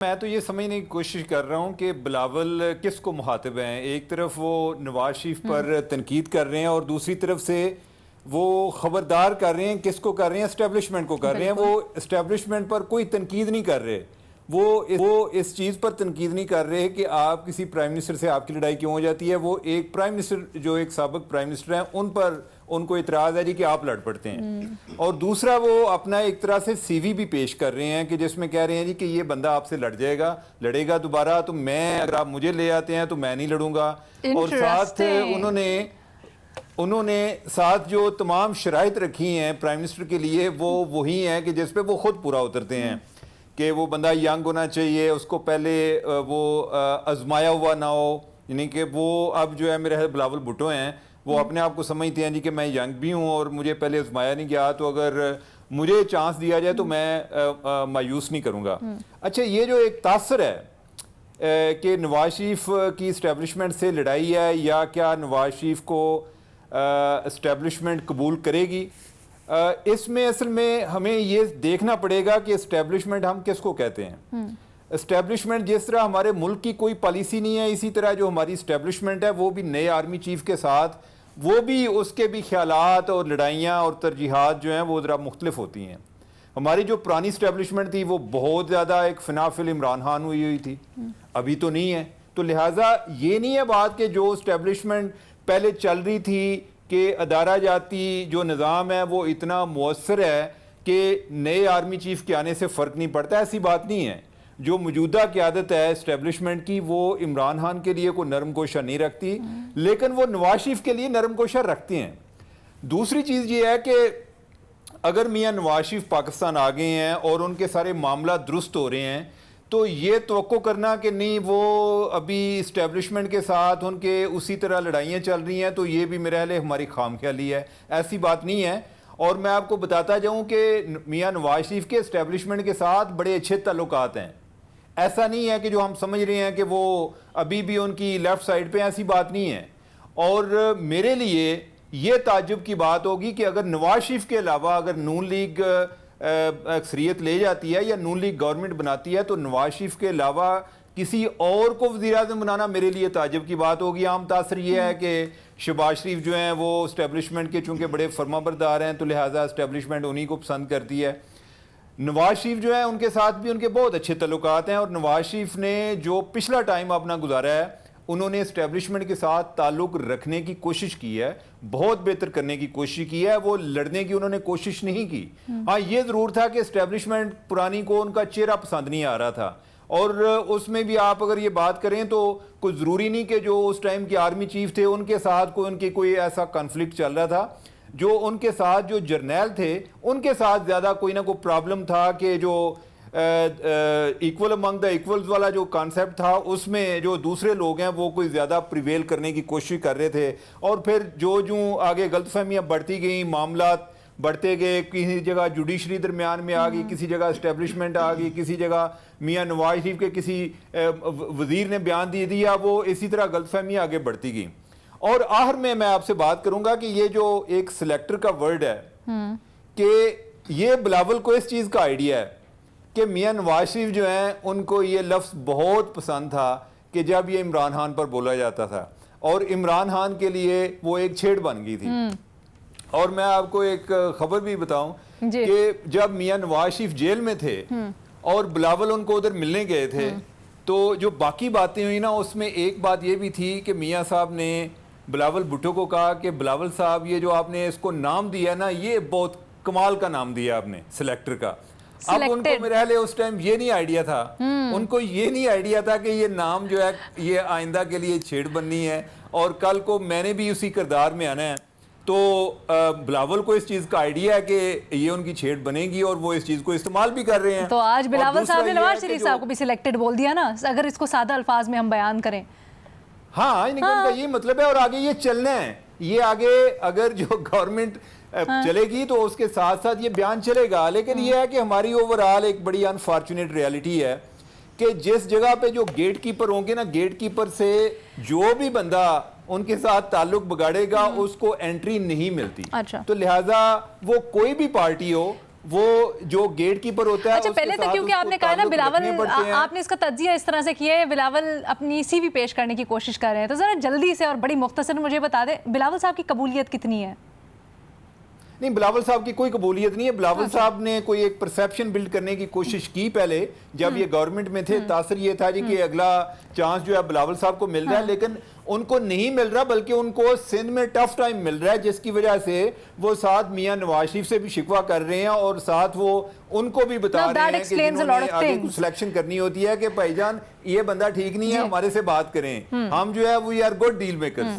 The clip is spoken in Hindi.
मैं तो ये समझने की कोशिश कर रहा हूँ कि बिलावल किसको मुखातिब हैं। एक तरफ वो नवाज शरीफ पर तनकीद कर रहे हैं और दूसरी तरफ से वो खबरदार कर रहे हैं। किसको कर रहे हैं? एस्टेब्लिशमेंट को कर रहे हैं। वो एस्टेब्लिशमेंट पर कोई तनकीद नहीं कर रहे। वो इस चीज़ पर तनकीद नहीं कर रहे कि आप किसी प्राइम मिनिस्टर से आपकी लड़ाई क्यों हो जाती है। वो एक प्राइम मिनिस्टर जो एक साबिक प्राइम मिनिस्टर हैं उन पर उनको इतराज़ है जी कि आप लड़ पड़ते हैं। और दूसरा वो अपना एक तरह से सीवी भी पेश कर रहे हैं कि जिसमें कह रहे हैं जी कि ये बंदा आपसे लड़ेगा दोबारा, तो मैं अगर आप मुझे ले आते हैं तो मैं नहीं लड़ूंगा। और साथ उन्होंने साथ जो तमाम शराइत रखी हैं प्राइम मिनिस्टर के लिए वो वही हैं कि जिस पे वो खुद पूरा उतरते हैं कि वो बंदा यंग होना चाहिए, उसको पहले वो आजमाया हुआ ना हो। यानी कि वो अब जो है मेरे बिलावल भुट्टो हैं वो अपने आप को समझते हैं जी कि मैं यंग भी हूँ और मुझे पहले आजमाया नहीं गया, तो अगर मुझे चांस दिया जाए तो मैं मायूस नहीं करूँगा। अच्छा, ये जो एक तासर है कि नवाज शरीफ की इस्टेब्लिशमेंट से लड़ाई है या क्या नवाज शरीफ को इस्टेब्लिशमेंट कबूल करेगी, इसमें असल में हमें ये देखना पड़ेगा कि इस्टेब्लिशमेंट हम किसको कहते हैं। इस्टेब्लिशमेंट जिस तरह हमारे मुल्क की कोई पॉलिसी नहीं है, इसी तरह जो हमारी इस्टेब्लिशमेंट है वो भी नए आर्मी चीफ के साथ वो भी उसके भी ख्यालात और लड़ाइयाँ और तरजीहात जो हैं वो ज़रा मुख्तलिफ होती हैं। हमारी जो पुरानी इस्टेब्लिशमेंट थी वो बहुत ज़्यादा एक फिनाफिल इमरान खान हुई थी, अभी तो नहीं है। तो लिहाजा ये नहीं है बात कि जो इस्टेब्लिशमेंट पहले चल रही थी कि अदारा जाती जो निज़ाम है वो इतना मुअस्सर है कि नए आर्मी चीफ के आने से फ़र्क नहीं पड़ता, ऐसी बात नहीं है। जो मौजूदा क़यादत है इस्टेब्लिशमेंट की वो इमरान खान के लिए कोई नरम कोशा नहीं रखती, लेकिन वो नवाज शरीफ के लिए नरम कोशा रखती हैं। दूसरी चीज़ ये है कि अगर मियाँ नवाज शरीफ पाकिस्तान आ गए हैं और उनके सारे मामला दुरुस्त हो रहे हैं तो ये तवक्को करना कि नहीं वो अभी इस्टेब्लिशमेंट के साथ उनके उसी तरह लड़ाइयाँ चल रही हैं, तो ये भी मेरे ख्याल हमारी खामख्याली है। ऐसी बात नहीं है। और मैं आपको बताता जाऊँ कि मियाँ नवाज शरीफ के इस्टेब्लिशमेंट के साथ बड़े अच्छे ताल्लुकात हैं। ऐसा नहीं है कि जो हम समझ रहे हैं कि वो अभी भी उनकी लेफ्ट साइड पे, ऐसी बात नहीं है। और मेरे लिए ये ताज्जुब की बात होगी कि अगर नवाज शरीफ के अलावा अगर नून लीग अक्सरियत ले जाती है या नून लीग गवर्नमेंट बनाती है तो नवाज शरीफ के अलावा किसी और को वज़ीर-ए-आज़म बनाना मेरे लिए ताज्जुब की बात होगी। आम तासर ये है कि शहबाज शरीफ जो हैं वो इस्टेब्लिशमेंट के चूँकि बड़े फरमाबरदार हैं तो लिहाजा इस्टेब्लिशमेंट उन्हीं को पसंद करती है। नवाज शरीफ जो है उनके साथ भी उनके बहुत अच्छे तल्लुकात हैं और नवाज शरीफ ने जो पिछला टाइम अपना गुजारा है उन्होंने इस्टेब्लिशमेंट के साथ ताल्लुक रखने की कोशिश की है, बहुत बेहतर करने की कोशिश की है। वो लड़ने की उन्होंने कोशिश नहीं की। हाँ, ये ज़रूर था कि इस्टेब्लिशमेंट पुरानी को उनका चेहरा पसंद नहीं आ रहा था। और उसमें भी आप अगर ये बात करें तो कोई ज़रूरी नहीं कि जो उस टाइम के आर्मी चीफ थे उनके साथ कोई ऐसा कन्फ्लिक्ट चल रहा था। जो उनके साथ जो जर्नैल थे उनके साथ ज़्यादा कोई ना कोई प्रॉब्लम था कि जो इक्वल अमंग द इक्वल्स वाला जो कॉन्सेप्ट था उसमें जो दूसरे लोग हैं वो कोई ज़्यादा प्रिवेल करने की कोशिश कर रहे थे। और फिर जो आगे गलतफहमियाँ बढ़ती गई, मामला बढ़ते गए, किसी जगह जुडिशरी दरमियान में आ गई, किसी जगह इस्टेब्लिशमेंट आ गई, किसी जगह मियाँ नवाज शरीफ के किसी वज़ीर ने बयान दे दिया, वो इसी तरह गलतफहमियाँ आगे बढ़ती गई। और आखिर में मैं आपसे बात करूंगा कि ये जो एक सिलेक्टर का वर्ड है कि ये बिलावल को इस चीज़ का आइडिया है कि मियाँ नवाज शरीफ जो हैं उनको ये लफ्ज़ बहुत पसंद था कि जब ये इमरान खान पर बोला जाता था और इमरान खान के लिए वो एक छेड़ बन गई थी। और मैं आपको एक खबर भी बताऊं कि जब मियाँ नवाज शरीफ जेल में थे और बिलावल उनको उधर मिलने गए थे तो जो बाकी बातें हुई ना उसमें एक बात ये भी थी कि मियाँ साहब ने बिलावल भुट्टो को कहा कि बिलावल साहब ये जो आपने इसको नाम दिया ना ये बहुत कमाल का नाम दिया आपने सिलेक्टर का। अब उनको मेरे ख्याल उस टाइम ये नहीं आइडिया था, उनको ये नहीं आइडिया था कि ये नाम जो है ये आइंदा के लिए छेड़ बननी है और कल को मैंने भी उसी किरदार में आना है। तो बिलावल को इस चीज का आइडिया है कि ये उनकी छेड़ बनेगी और वो इस चीज को इस्तेमाल भी कर रहे हैं। तो आज बिलावल साहब ने नवाज शरीफ साहब को भी सिलेक्टेड बोल दिया ना, अगर इसको सादा अल्फाज में हम बयान करें। हाँ, उनका ये मतलब है और आगे ये चलना है। ये आगे अगर जो गवर्नमेंट चलेगी तो उसके साथ साथ ये बयान चलेगा। लेकिन ये है कि हमारी ओवरऑल एक बड़ी अनफॉर्चुनेट रियलिटी है कि जिस जगह पे जो गेट कीपर होंगे ना, गेट कीपर से जो भी बंदा उनके साथ ताल्लुक बिगाड़ेगा उसको एंट्री नहीं मिलती। अच्छा। तो लिहाजा वो कोई भी पार्टी हो वो जो गेट कीपर होता है अच्छा, उसके पहले तो साथ क्योंकि उसको आपने कहा ना ताल्लुक बिलावल, रखने पड़ते हैं। आपने इसका तज्जिया इस तरह से किया है, बिलावल अपनी सीवी पेश करने की कोशिश कर रहे हैं, तो जरा जल्दी से और बड़ी मुख्तसर मुझे बता दें बिलावल साहब की कबूलियत कितनी है? नहीं, बिलावल साहब की कोई कबूलियत नहीं है। बिलावल साहब ने कोई एक परसेप्शन बिल्ड करने की कोशिश की पहले, जब ये गवर्नमेंट में थे। तासर ये था जी कि अगला चांस जो है बिलावल साहब को मिल रहा है, लेकिन उनको नहीं मिल रहा, बल्कि उनको सिंध में टफ टाइम मिल रहा है, जिसकी वजह से वो साथ मियां नवाज शरीफ से भी शिकवा कर रहे हैं और साथ वो उनको भी बता रहे हैं कि जिन्होंने आगे कुछ सिलेक्शन करनी होती है कि भाईजान ये बंदा ठीक नहीं है, हमारे से बात करें, हम जो है we are good deal makers.